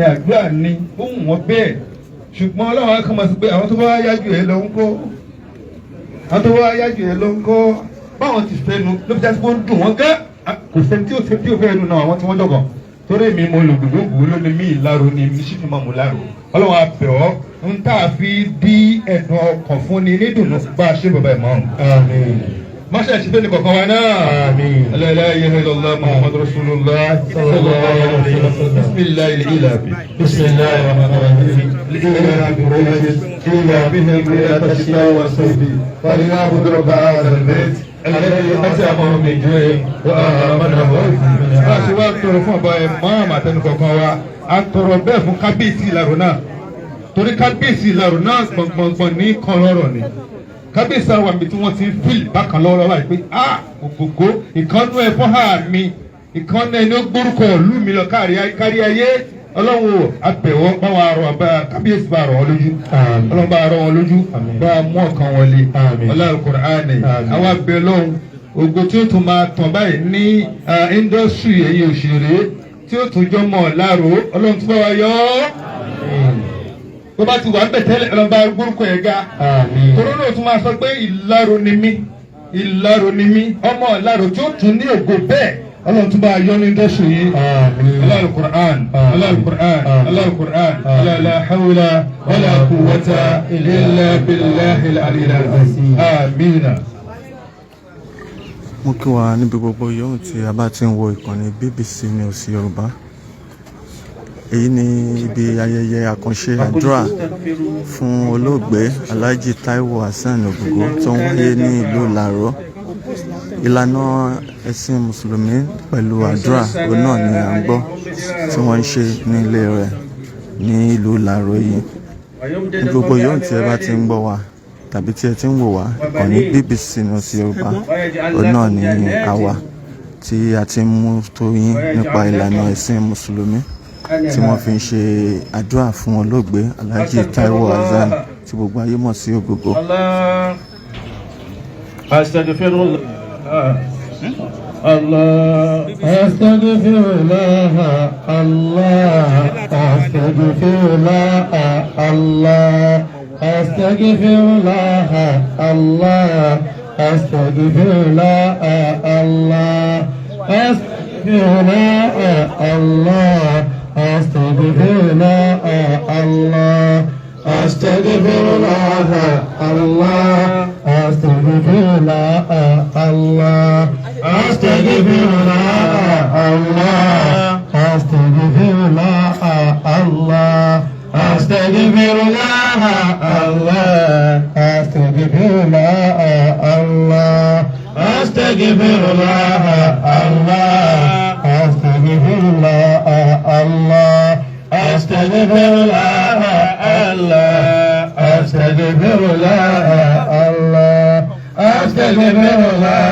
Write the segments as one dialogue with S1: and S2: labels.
S1: àdúrà ni ó wù wọ́n bẹ́ẹ̀ ṣùgbọ́n ọlọ́run á kàn máa sọ pé àwọn tó bá yájú ẹ lọ ń kọ́ àwọn tó bá yájú ẹ lọ ń kọ́ báwọn ti fẹ́ nu ló fi jásí pé ó ń dùn wọ́n gán kò sẹ́ni tí ó fẹ́ nu náà àwọn tí wọ́n jọ̀gàn torí mi mo lò gbogbo lónìí mi ìlàrò ni mi sì fi máa mú láàrò ọlọ́run á bẹ̀ ọ́ ń tà fi dí ẹ̀dùn ọkàn fún ni nídùnnú bá a ṣe bàbá ẹ̀ mọ́. ما شاء الله شفني بقوانا آمين لا إله إلا الله محمد رسول الله صلى الله عليه وسلم بسم الله الإله بسم الله الرحمن الرحيم الإله بقريش إلى به القيادة الشتاء والصيف فليعبد رب هذا البيت الذي أتاهم من جوع وآمنهم من خوف. أشوف تروفون باي ماما تنكوكوا أتروب بفون كبيسي لارونا torí kábíyèsí ìlàrúnà gbọ̀ngbọ̀ngbọ̀n ní kan lọ́rọ̀ ni kábíyèsí àwọn àmì tí wọ́n ti ń fìlì bákan lọ́rọ̀ wáyé pé ògógó ìkànnú ẹ̀fọ́ hà mi ìkànnú ẹni ó gbórúkọ ìlú mi lọ kárí ayé ọlọ́run àbẹ̀wọ́ báwa rọ kábíyèsí bá rọ wọn lójú ọlọ́run bá rọ wọn lójú bá mú ọkàn wọlé ọlọ́run Kùránì àwọn abẹ lọ́hùn ògo tí ó tún máa tàn báyìí ní indọ́sírì ẹ̀yìn òṣèré tí ó tún jọmọ̀ láàrò ọlọ́run tó bá wa yọ ọ́ tó bá ti wà ń bẹ̀ tẹ́lẹ̀ ọlọ́ba gbórúkọ ẹ̀ ga kòrónà tún máa sọ pé ìlàrò ni mí ọmọ ìlàrò tí ó tún ní ògo bẹ́ẹ̀ ọlọ́run tún bá yọ ní dẹ́sù yìí Allahul Qur'an la hawla wala quwwata illa billahil aliyyil azim amina.
S2: mo kí wa níbi gbogbo yòówù tí a bá ti ń wo ìkànnì BBC News Yorùbá. Èyí ni ibi ayẹyẹ àkànṣe àdúrà fún olóògbé Alhaji Taiwo Hassan Ogogo tó ń wáyé ní ìlú Ìláró. Ìlànà ẹ̀sìn mùsùlùmí pẹ̀lú àdúrà òun náà ni à ń gbọ́ tí wọ́n ń ṣe ní ilé rẹ̀ ní ìlú Ìláró yìí. Ní gbogbo yòówù tí ẹ bá ti ń gbọ́ wa tàbí tí ẹ ti ń wò wá ìkànnì BBC News Yorùbá òun náà ni àwa tí a ti ń mú tó yín nípa ìlànà ẹ̀sìn mùsùlùmí tí wọ́n fi ń ṣe àdúrà fún olóògbé Alhaji Taiwo Hassan tí gbogbo ayé mọ̀ sí Ogogo.
S1: Allah astaghfirullah Allah astaghfirullah Allah astaghfirullah Allah astaghfirullah Allah astaghfirullah Allah astaghfirullah Allah astaghfirullah Allah astaghfirullah Allah astaghfirullah Allah astaghfirullah Allah astaghfirullah Allah astaghfirullah Allah astaghfirullah Allah astaghfirullah Allah astaghfirullah Allah astaghfirullah Allah astaghfirullah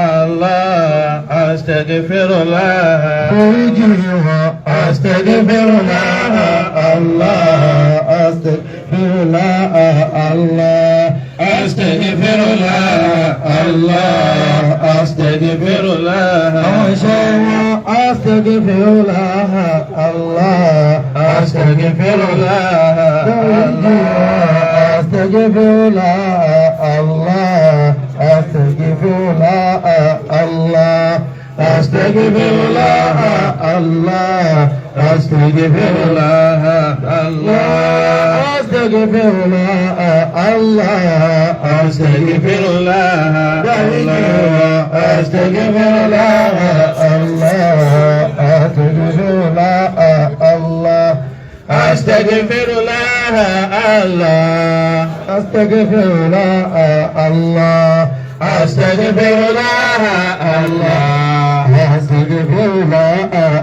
S1: Allah astaghfirullah astaghfirullah Allah astaghfirullah Allah astaghfirullah Allah astaghfirullah astaghfirullah Allah astaghfirullah astaghfirullah Allah astaghfirullah Allah astaghfirullah Allah astaghfirullah Allah astaghfirullah Allah astaghfirullah Allah astaghfirullah Allah astaghfirullah Allah astaghfirullah Allah astaghfirullah Allah astaghfirullah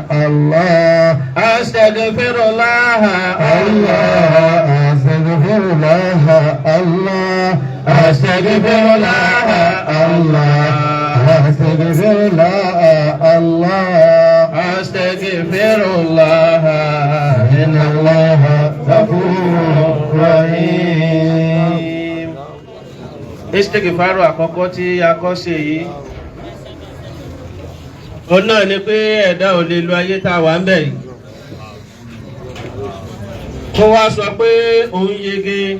S1: Allah astaghfirullah Allah astaghfirullah Allah astaghfirullah Allah astaghfirullah Allah astaghfirullah Allah astaghfirullah inna Allaha ghafurur rahim. Istighfaru àkọ́kọ́ tí a kọ́ ṣe yìí òun náà ni pé ẹ̀dá ò lè lo ayé tá a wà ń bẹ̀ yìí
S3: kó wá sọ pé òun yege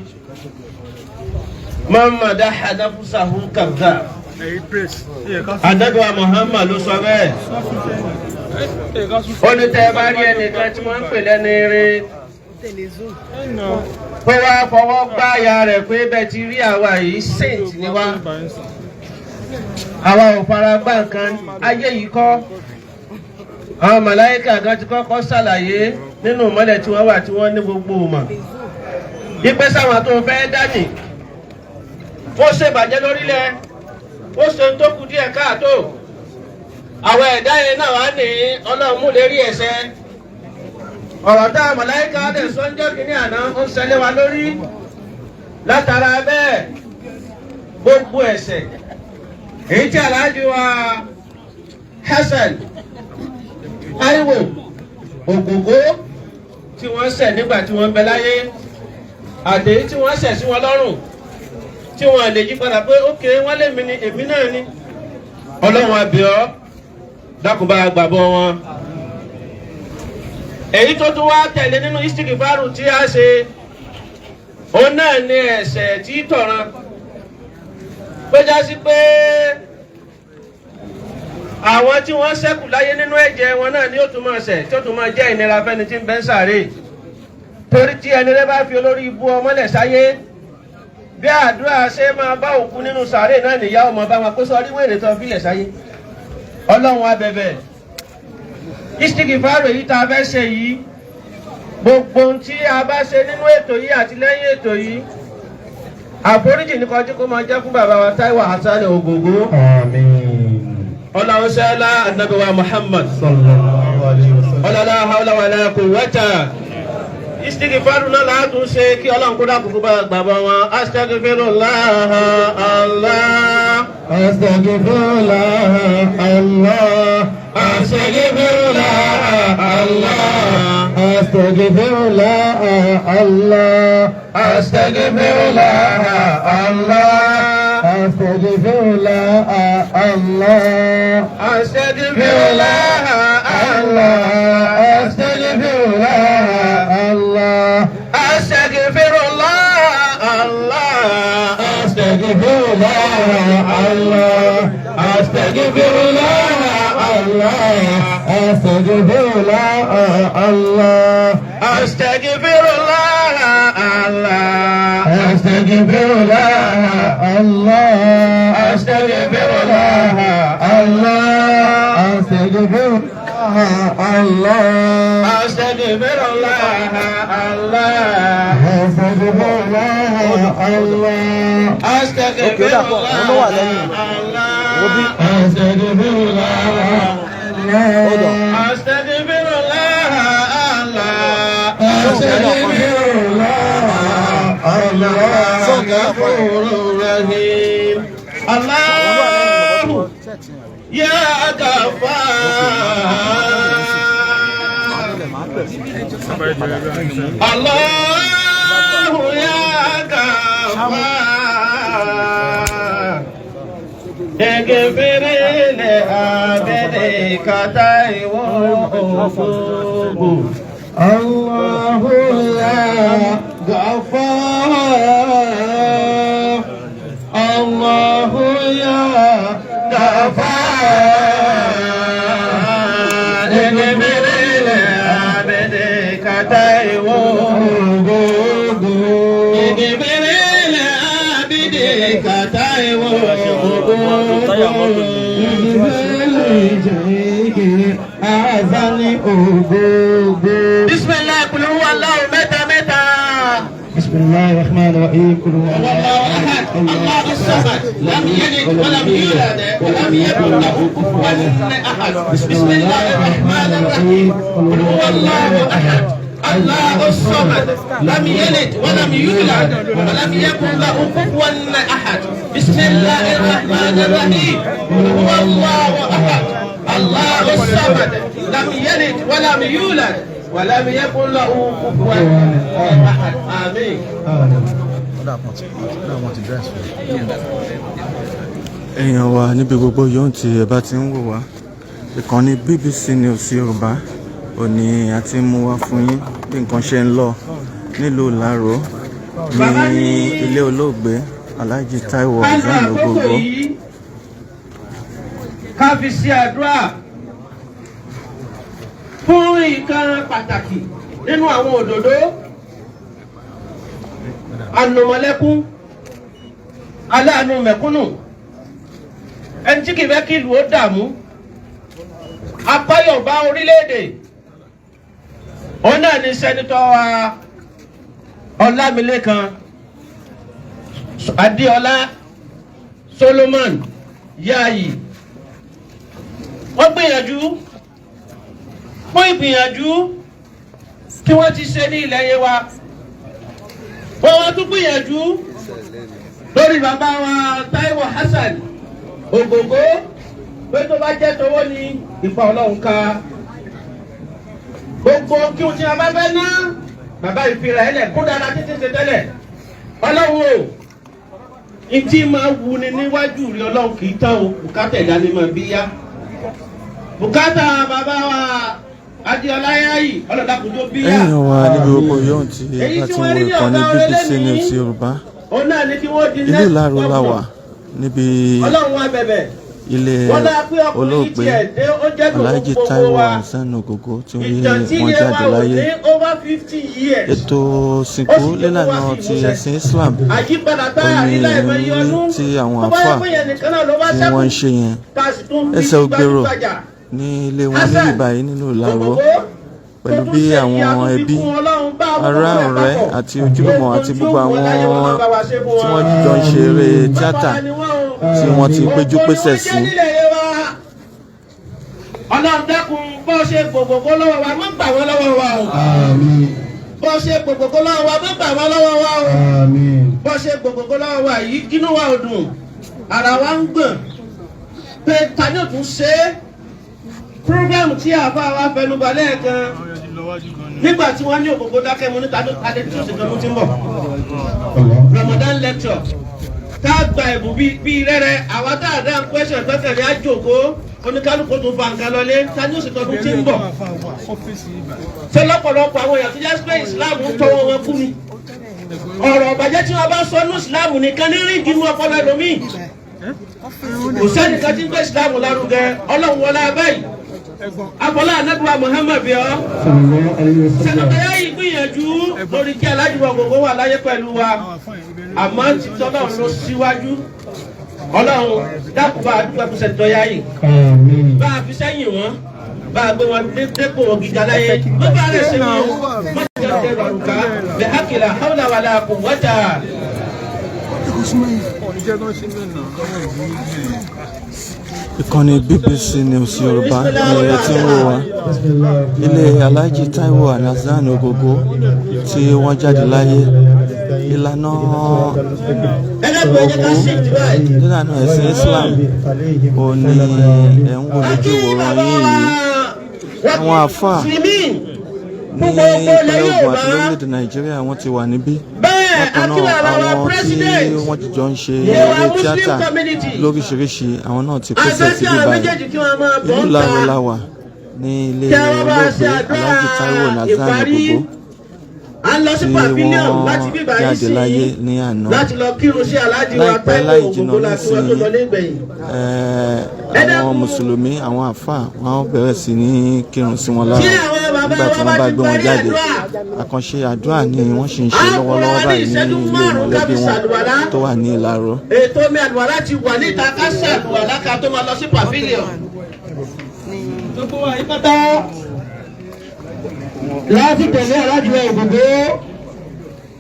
S3: Muhammad hadafusahu kabza Ànábì wa Muhammad ló sọ bẹ́ẹ̀. Ó ní tẹ́ bá rí ẹnìkan tí wọ́n ń pè lẹ́ni rí kó wá fọwọ́ gbá aya rẹ̀ pé bẹ́ẹ̀ ti rí àwa yìí saint ni wá, àwa ò fara gbá nǹkan ayé yìí kọ́. Àwọn màláíkà gan ti kọ́kọ́ ṣàlàyé nínú ìmọ́lẹ̀ tí wọ́n wà tí wọ́n ní gbogbo ìmọ̀. Ìpẹ́ sáwọn tó fẹ́ dání ó ṣe bàjẹ́ lórílẹ̀, ó ṣe tó kù díẹ̀ káàtó. Àwọn ẹ̀dá yẹn náà wá ní Ọlọ́run mú lérí ẹ̀ṣẹ̀. Ọ̀rọ̀ tá màláíkà dẹ̀ sọ́njọ́ kìíní àná ó ṣẹlẹ̀ wa lórí. Látara bẹ́ẹ̀ gbogbo ẹ̀ṣẹ̀ èyí tí Alhaji wa Hasan Aiwo Ògògó tí wọ́n ṣẹ̀ nígbà tí wọ́n bẹ láyé àtèyí tí wọ́n ṣẹ̀ sí wọn lọ́rùn tí wọ́n lè yí padà pé ókè wọ́n lè mi ni èmi náà ni. Ọlọ́run a bẹ̀ ọ́ dákun bá gbàgbọ́ wọn. Èyí tó tún wá tẹ̀lé nínú istighfaru tí a ṣe òun náà ni ẹ̀ṣẹ̀ tí tọ̀ràn péjá sí pé àwọn tí wọ́n ṣẹ́kù láyé nínú ẹ̀jẹ̀ wọn náà ni ó tún máa ṣẹ̀ tí ó tún máa jẹ́ ìnira fẹ́ni tí ń bẹ ń sàárè. Torí tí ẹni rẹ bá fi olórí ibú ọmọlẹ̀ sáyé bí àdúrà ṣe máa bá òkú nínú sàárè náà nìyá ọmọ bá wọn kó sọ rí wèrè tó fílẹ̀ sáyé. Ọlọ́run á bẹ̀bẹ̀ istighfaru èyí tá a fẹ́ ṣe yìí, gbogbo ohun tí a bá ṣe nínú ètò yìí àti lẹ́yìn ètò yìí, àforíjì ní kọjú kó máa jẹ́ fún bàbá wa Táíwò Hasan Ògògó.
S1: Àmín.
S3: Ọlọ́run sẹ́lá Ànábì wa Muhammad
S1: Sallallahu alaihi wasallam.
S3: la hawla wala quwwata. Istighfaru náà látún ṣe kí Ọlọ́run kó dákùnkú bá gbàgbọ́ wọn. Astaghfirullah Allah.
S1: Astaghfirullah Allah. Astaghfirullah Allah. Astaghfirullah Allah. Astaghfirullah Allah. Astaghfirullah Allah. Astaghfirullah Allah. Astaghfirullah Allah. Astaghfirullah Allah. Astaghfirullah Allah. Astaghfirullah Allah. Astaghfirullah Allah. Astaghfirullah Allah. Astaghfirullah Allah. Astaghfirullah Allah. Astaghfirullah Allah. Astaghfirullah Allah. Astaghfirullah Allah. Astaghfirullah Allah. Ya Allahu ya Ghaffar Eghfir li abdika Táíwò Ògògó. Allahu ya Ghaffar. Allahu ya Ghaffar Eghfir li abdika Táíwò Ògògó. Eghfir li abdika Táíwò Ògògó. Bismillah kul huwa Allahu mẹ́ta mẹ́ta.
S4: بسم الله الرحمن الرحيم قل هو
S3: الله احد الله الصمد لم يلد ولم يولد ولم يكن له كفوا احد. بسم الله الرحمن الرحيم قل هو الله احد الله الصمد لم يلد ولم يولد ولم يكن له كفوا احد. بسم الله الرحمن الرحيم قل هو الله احد الله الصمد لم يلد ولم يولد ولم يكن له كفوا احد. آمين.
S2: èèyàn wa níbi gbogbo yóò tí ẹ bá ti ń wò wá, ìkànnì BBC News Yorùbá ò ní a ti mú wá fún yín bí nǹkan ṣe ń lọ nílùú Ìláró ní ilé olóògbé Alhaji Taiwo Hassan Ogogo.
S3: ká fi ṣe àdúrà fún nǹkan pàtàkì nínú àwọn òdòdó ànùmọ̀lẹ́kún aláàánú mẹ̀kúnnù ẹni tí kì í fẹ́ kí ìlú ó dààmú apáyọ̀bá orílẹ̀-èdè òun náà ní sẹ́nitọ́ wa Ọlámilékan Adéọlá Solomon Yayi wọ́n gbìyànjú fún ìgbìyànjú tí wọ́n ti ṣe ní ilẹ̀ yẹn wa wọ́n tún gbìyànjú lórí bàbá wa Taiwo Hassan Ogogo pé tó bá jẹ́ tówó ní ìfà Ọlọ́run ká gbogbo kí o ti a bá fẹ́ ná bàbá ìfira ẹlẹ̀ kó dára títí ṣe tẹ́lẹ̀ Ọlọ́run o ìtì máa wù ní níwájú rí Ọlọ́run kì í tán o bùkátà ìdání máa bí yá bùkátà bàbá wa Adéọlá Yayi ọlọ́dàkùnjó bí yá.
S2: ẹ̀yin wa níbi gbogbo yóò ti bá ti wo ìkànnì BBC News Yorùbá ìlú Ìláró la wà níbi ilé olóògbé Alhaji Taiwo Hassan Ogogo tí wọ́n jáde láyé. ètò sìnkú lílànà ti ẹ̀sìn Islam òní tí àwọn àfà tí wọ́n ń ṣe yẹn ẹsẹ̀ ògbèrò ní ilé wọn ní ìbàyí nínú Ìláró pẹ̀lú bí àwọn ẹbí ará ọ̀rẹ́ àti ojúlùmọ̀ àti gbogbo àwọn tí wọ́n jọ ń ṣe eré tíátà tí wọ́n ti péjú pésẹ̀ sí.
S3: Ọlọ́run dákun bó ṣe gbogbogbò lọ́wọ́ wa má gbà wọ́n lọ́wọ́ wa o. bó ṣe gbogbogbò lọ́wọ́ wa má gbà wọ́n lọ́wọ́ wa o. bó ṣe gbogbogbò lọ́wọ́ wa yìí kínú wa ò dùn ara wa ń gbọ̀n pé tani ò tún ṣe é. program tí àfa wa fẹnu balẹ̀ kan nígbà tí wọ́n ní ògbógbó dákẹ́ mu níta ló adé tí ó sì kan ló ti ń bọ̀ Ramadan lecture tá a gba ẹ̀bùn bíi rẹ́rẹ́ àwa tá a dá question gbẹ́kẹ̀lé àjòkó oníkálukú tó fa nǹkan lọlé tá ní òsì kan ló ti ń bọ̀ ṣé lọ́pọ̀lọpọ̀ àwọn èèyàn tó jẹ́ pé Islam ń tọwọ́ wọn fún mi ọ̀rọ̀ ọ̀bàjẹ́ tí wọ́n bá sọ ní Islam nìkan ní rí ìdí inú ọpọlọ ẹlòmíì kò sẹ́nìkan tí ń gbé Islam lárugẹ Ọlọ́run wọlé abáyìí Abọ́lá Anábíwá Muhammad bíọ́. Sẹ́nitọ́ Yayi gbìyànjú lórí kí Alhaji Ogogo wà láyé pẹ̀lú wa. Àmọ́ títí Ọlọ́run ló síwájú. Ọlọ́run dákun bá a dúpẹ́ fún Sẹ́nitọ́ Yayi. Bá a fi sẹ́yìn wọn. Bá a gbé wọn dépò gíga láyé. Má bá a rẹ̀ ṣe wọn. Má ti jẹ́ ọ̀dẹ́ rọrùká. Bẹ̀ hákìlá hawla wala quwwata.
S2: ìkànnì BBC News Yorùbá ní ẹ tí ń wò wá ilé Alhaji Taiwo Hassan Ogogo tí wọ́n jáde láyé ìlànà Ogogo nílànà ẹ̀sìn Islam ò ní ẹ̀ ń wò lójú ìwòran yìí àwọn àfà ní ìpínlẹ̀ Ògùn àti lórílẹ̀‐èdè Nàìjíríà wọ́n ti wà níbí bákan náà àwọn tí wọ́n ti jọ ń ṣe eré tíátà lóríṣiríṣi àwọn náà ti pèsè síbí báyìí ìlú Ìláró la wà ní ilé olóògbé Alhaji Taiwo Hassan Ogogo tí wọ́n jáde láyé ní àná láìpẹ́ láì jìnnà nísìnyí àwọn mùsùlùmí àwọn àfà wọn bẹ̀rẹ̀ sí ní kírun sí wọn lára nígbà tí wọ́n bá gbé wọn jáde àkànṣe àdúrà ni wọ́n sì ń ṣe lọ́wọ́lọ́wọ́ báyìí ní ilé mọ̀lẹ́bí wọn tó wà ní Ìláró.
S3: ètò mi àlùwàlá ti wà níta ká ṣàlùwàlá ká tó máa lọ sí pavilion. gbogbo wa yìí pátá láti tẹ̀lé Alhaji Ogogo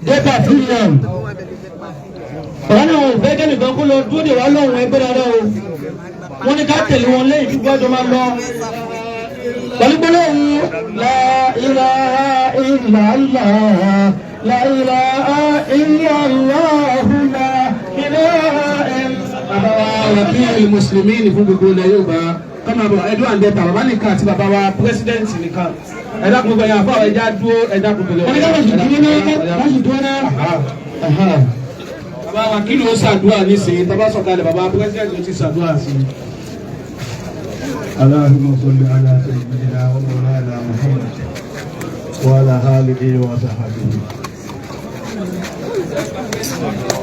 S3: dé pavilion. ọ̀rọ̀ náà ò fẹ́ kẹ́ni kan kó lọ dúró de wá lọ́hùn ẹgbẹ́ dáadáa o wọ́n ní ká tẹ̀lé wọn lẹ́yìn tí gbọ́dọ̀ máa lọ. pẹ̀lú gbólóhùn la ilaha illallah la ilaha illallah la ilaha illallah. bàbá wa wàkíyì mùsùlùmí ní fún gbogbo ilẹ̀ Yorùbá kọ́mọ àbọ̀ ẹ̀dùn àǹdẹ̀ta bàbá nìkan àti bàbá wa pírẹsidẹ́ǹtì nìkan ẹ̀dá gbogbo ẹ̀yà fún àwọn ẹja dúró ẹ̀dá gbogbo ẹ̀yà. wọ́n ní ká bá sì dúró náà. bàbá wa kí ló ṣàdúrà nísìnyí tọ́ba sọ̀kalẹ̀ bàbá pírẹsidẹ́ǹtì ló ti ṣàdúrà sí i.
S4: اللهم صل على سيدنا ومولانا محمد وعلى آله وصحبه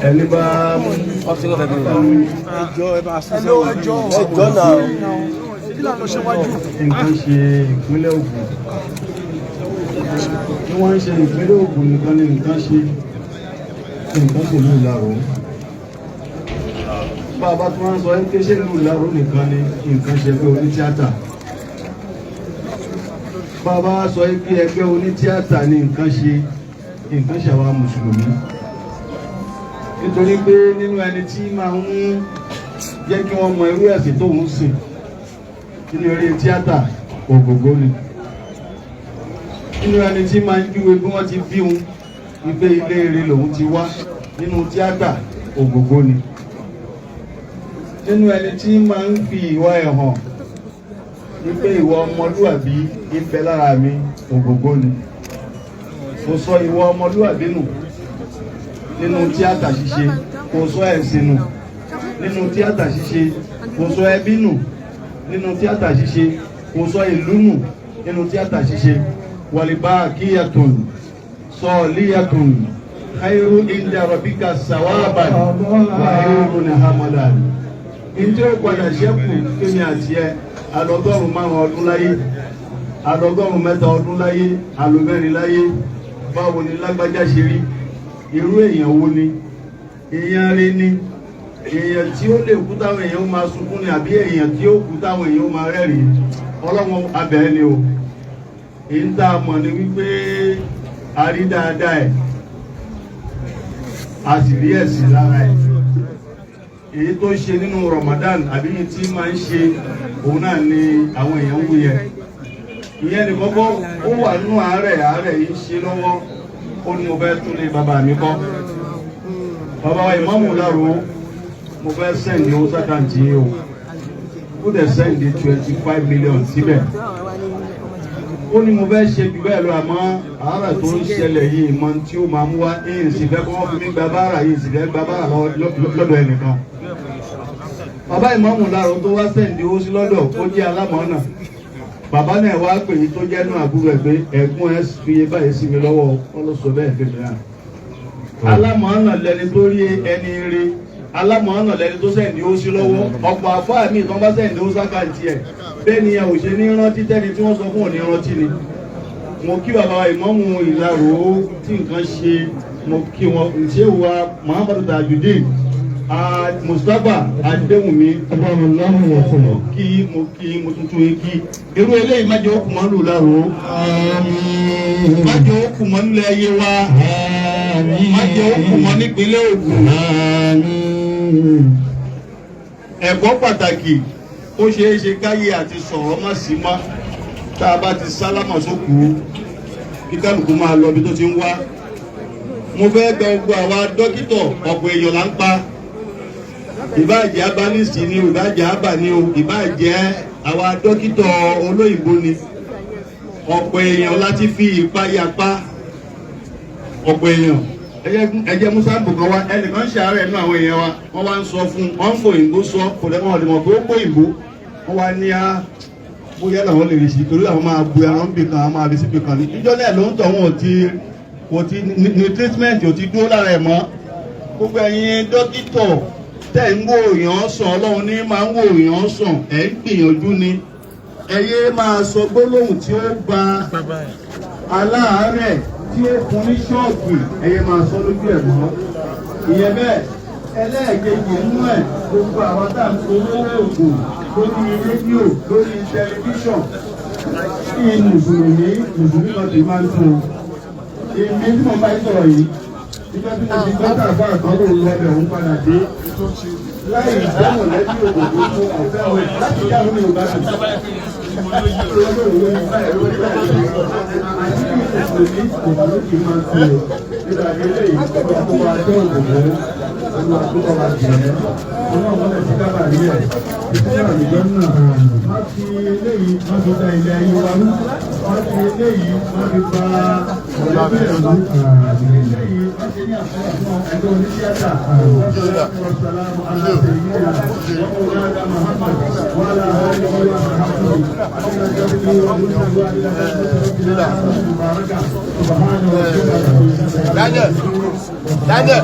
S1: ẹni bá
S5: ẹjọ́ náà
S1: nǹkan ṣe ìpínlẹ̀ Ògùn tí wọ́n ń ṣe ìpínlẹ̀ Ògùn nìkan ni nǹkan ṣe ní Ìlaró. Bá a bá tún wá ń sọ ẹ́ pé ṣé ní Ìlaró nìkan ni nǹkan ṣe ẹgbẹ́ onítíátà. Bá a bá sọ ẹ́ pé ẹgbẹ́ onítíátà ni nǹkan ṣe àwa mùsùlùmí. Nítorí pé nínú ẹni tí máa ń jẹ́ kí wọ́n mọ irú ẹ̀sìn tó ń sìn nínú eré tíátà Ògògó ni. Nínú ẹni tí máa ń júwe bí wọ́n ti bí òun wípé ilé eré lòun ti wá nínú tíátà Ògògó ni. Nínú ẹni tí máa ń fi ìwà ẹ̀ hàn wípé ìwà ọmọlúwàbí ń bẹ lára mi Ògògó ni. Mo sọ ìwà ọmọlúwàbí nù nínú tíátà ṣíṣe, kò sọ ẹ̀sìn nù nínú tíátà ṣíṣe, kò sọ ẹbí nù nínú tíátà ṣíṣe, kò sọ ìlú nù nínú tíátà ṣíṣe. Walibaqiyatun saliyatun khairu inda rabbika sawaban wa khairun hamadan. Ǹjẹ́ ó padà ṣẹ́kù kémi àti ẹ alọ́gọ́rùn-ún 5 ọdún láyé, alọ́gọ́rùn-ún 3 ọdún láyé, alọ́mẹ́rin láyé, báwo ni lágbájá ṣe rí? Irú èèyàn wo ni? Èèyàn rí ni? Èèyàn tí ó lè kú táwọn èèyàn máa sunkún ni àbí èèyàn tí ó kú táwọn èèyàn máa rẹ́rìn? Ọlọ́run abẹ́ ni o. Èyí ń tá a mọ̀ ni wípé a rí dáadáa ẹ̀, a sì rí ẹ̀sìn lára ẹ̀. Èyí tó ṣe nínú Ramadan àbí yìí tí máa ń ṣe òun náà ni àwọn èèyàn ń wú yẹn. Ìyẹn ni kọ́kọ́ ó wà nínú àárẹ̀ yìí ṣe lọ́wọ́. Ó ní mo fẹ́ tún lé bàbá mi kọ́. Bàbá wa Ìmáàmù Ìlaró, mo fẹ́ sẹ́ǹdì owó sákàǹtì yìí o. Ó dẹ̀ sẹ́ǹdì 25 million síbẹ̀. Ó ní mo fẹ́ ṣe jù bẹ́ẹ̀ lọ àmọ́ àárẹ̀ tó ń ṣẹlẹ̀ yìí mọ tí ó máa mú wá yìí sì fẹ́ kọ́ wọ́n fi mí gba báárà yìí sì fẹ́ gba báárà lọ́dọ̀ ẹnìkan. Bàbá Ìmáàmù Ìlaró tó wá sẹ́ǹdì owó sí lọ́dọ̀ ó jẹ́ alámọ̀ọ́nà. Bàbá náà wá pè yí tó jẹ́ náà àbúrò ẹ̀ pé ẹ̀gbọ́n ẹ̀ fi báyìí sí mi lọ́wọ́ ọlọ́sọ bẹ́ẹ̀ fi mi hàn. Alámọ̀ọ́nà lẹni tó rí ẹni rí, alámọ̀ọ́nà lẹni tó sẹ́ǹdì ó sí lọ́wọ́. Ọ̀pọ̀ àfáà mi ìtàn bá sẹ́ǹdì ó sákàǹtì ẹ̀ bẹ́ẹ̀ ni ẹ ò ṣe ní rántí tẹ́ni tí wọ́n sọ fún òní rántí ni. Mo kí bàbá Ìmáàmù Ìlaró tí nǹkan ṣe, mo kí wọn ṣé wa Muhammadu Tajudeen Mustapha Adéwùmí, mo kí mo tuntun yín kí. Irú eléyìí má jẹ́ ó kù mọ́ lù Ìlaró, má jẹ́ ó kù mọ́ nílẹ̀ ayé wa, má jẹ́ ó kù mọ́ nípínlẹ̀ Ògùn. Ẹ̀kọ́ pàtàkì ó ṣeé ṣe káyé àti sọ̀rọ̀ má sí mọ́ tá a bá ti sálámà sókù kí kálukú máa lọ bí tó ti ń wá. Mo fẹ́ gba gbogbo àwa dókítọ̀ ọ̀pọ̀ èèyàn là ń pa. Ìbáàjẹ́ abánísì ni o, ìbáàjẹ́ abà ni o, ìbáàjẹ́ àwa dókítọ̀ olóyìnbó ni. Ọ̀pọ̀ èèyàn láti fi ìpayà pa ọ̀pọ̀ èèyàn. Ẹjẹ́ Musa bùkọ́ wa ẹnìkan ṣàárẹ̀ nínú àwọn èèyàn wa, wọ́n wá ń sọ fún wọn fò òyìnbó sọ kò lẹ́wọ̀n ọ̀dẹ̀mọ̀ pé ó kó òyìnbó. Wọ́n wá ní á bóyá làwọn lè rí sí torí àwọn máa bu àwọn bì kan, àwọn máa rí sí bì kan ní. Ìjọ náà ló ń tọ̀ wọn kò ti ní treatment ò ti dúró lára ẹ̀ mọ́. Gbogbo ẹ̀yin dókítọ̀ tẹ̀ ń wò èèyàn sàn, Ọlọ́run ní máa ń wò èèyàn sàn, ẹ̀ ń gbìyànjú ni. Ẹ yé máa sọ gbólóhùn tí ó gba aláàárẹ̀ tí ó fún ní ṣọ́ọ̀kì, ẹ̀yẹ máa sọ lójú ẹ̀ mọ́. Ìyẹn bẹ́ẹ̀ ẹlẹ́ẹ̀kejì nínú ẹ̀ gbogbo àwọn tá à ń polówó ògùn lórí rédíò lórí tẹlifíṣọ̀n kí mùsùlùmí kan ti máa ń tún un. Èmi tí mo bá sọ̀rọ̀ yìí nígbà tí mo ti gbọ́ tàbá àtọ́rò lọ́bẹ̀ òun padà dé láì ìdáhùn lẹ́bí òdòdó fún ọ̀fẹ́ ọ̀rẹ́ láti dáhùn ní Yorùbá tó. Má fi eléyìí má fi da ilé ayé wa rú. wọ́n ti eléyìí wọ́n fi bá ọ̀lẹ́bí ẹ̀rọ eléyìí wọ́n ti ní àfẹ́yà fún ẹgbẹ́ oníṣẹ́ta wọ́n sọ láti wọ́n sàlámù aláṣẹ ìyá wọ́n mú dáadáa Muhammad wọ́n lá àárín wọn Muhammad àti ọjọ́ bí wọ́n mú dáadáa
S5: Daniel.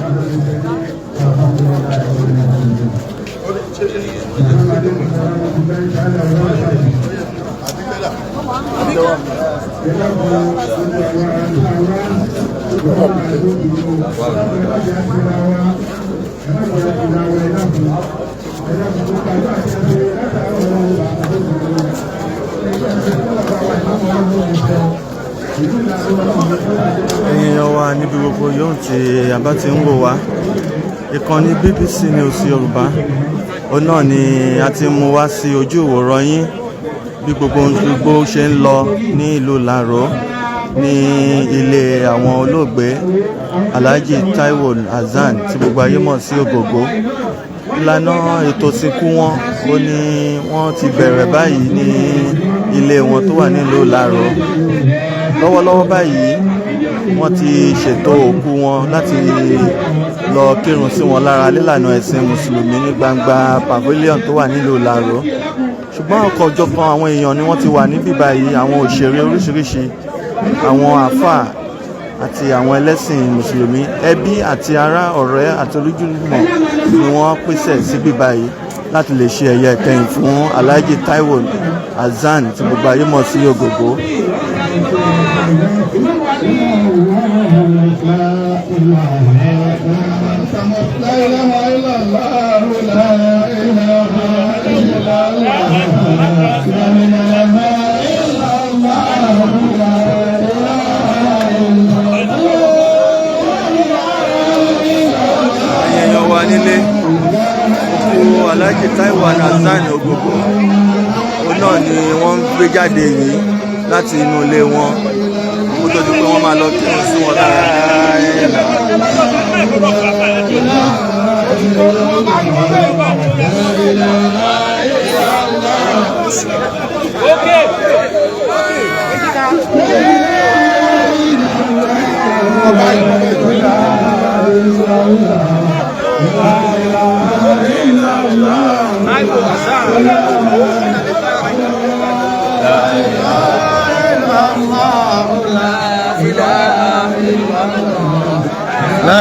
S2: ẹ̀yin wa níbi gbogbo yóò tí a bá ti ń wò wá ìkànnì BBC News Yorùbá ó náà ni a ti mú wá sí ojú ìwòran yín bí gbogbo ṣe ń lọ ní ìlú Ìláró ní ilé àwọn olóògbé Alhaji Taiwo Hassan tí gbogbo ayé mọ̀ sí Ògògó. Ìlànà ètò ìsìnkú wọn ó ní wọ́n ti bẹ̀rẹ̀ báyìí ní ilé wọn tó wà nílùú Ìláró. Lọ́wọ́lọ́wọ́ báyìí wọ́n ti ṣètò òkú wọn láti lọ kírun sí wọn lára nílànà ẹ̀sìn mùsùlùmí ní gbangba pavilion tó wà nílùú Ìláró. Ṣùgbọ́n ọ̀kanòjọ̀kan àwọn èèyàn ni wọ́n ti wà níbí báyìí, àwọn òṣèré oríṣiríṣi, àwọn àfáà àti àwọn ẹlẹ́sìn mùsùlùmí, ẹbí àti ará ọ̀rẹ́ àti olójúlùmọ̀ ni wọ́n pèsè síbí báyìí láti lè ṣe ẹ̀yẹ ìkẹyìn fún Alhaji Taiwo Hassan tí gbogbo ayé mọ̀ sí Ògògó. Nílé òkú Alhaji Taiwo Hassan Ògògó òun náà ni wọ́n ń gbé jáde yìí láti inú ilé wọn kó tó di pé wọ́n máa lọ kírun sí wọn lára.
S1: La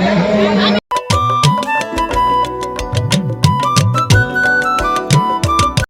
S1: الله